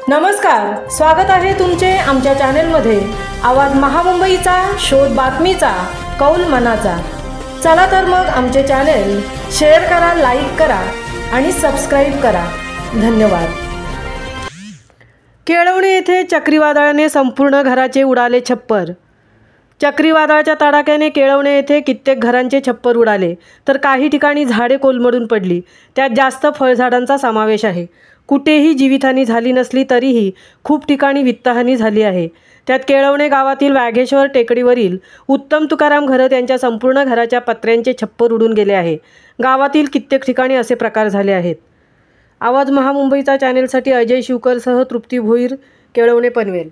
नमस्कार, स्वागत आहे तुमचे आमच्या चॅनेलमध्ये। आवाज महामुंबईचा, शोध बातमीचा, कौल मनाचा। चला तर मग आमचे चॅनेल शेअर करा, लाईक करा आणि सबस्क्राइब करा। धन्यवाद। केळवणे येथे चक्रीवादळाने संपूर्ण घराचे उडाले छप्पर। चक्रीवादळाच्या तडाख्याने केळवणे येथे कित्येक घरांचे छप्पर उडाले, तर काही ठिकाणी झाडे कोलमडून पडली। त्यात जास्त फळझाडांचा समावेश आहे। कुठेही जीवितहानी झाली नसली तरीही खूप ठिकाणी वित्तहानी झाली आहे। त्यात केळवणे गावातील वाघेश्वर टेकडीवरील उत्तम तुकाराम घरत यांच्या संपूर्ण घराच्या पत्र्यांचे छप्पर उडून गेले आहे। गावातील कित्येक ठिकाणी असे प्रकार झाले आहेत। आवाज महामुंबईचा चॅनेलसाठी अजय शिवकरसह तृप्ती भोईर, केळवणे पनवेल।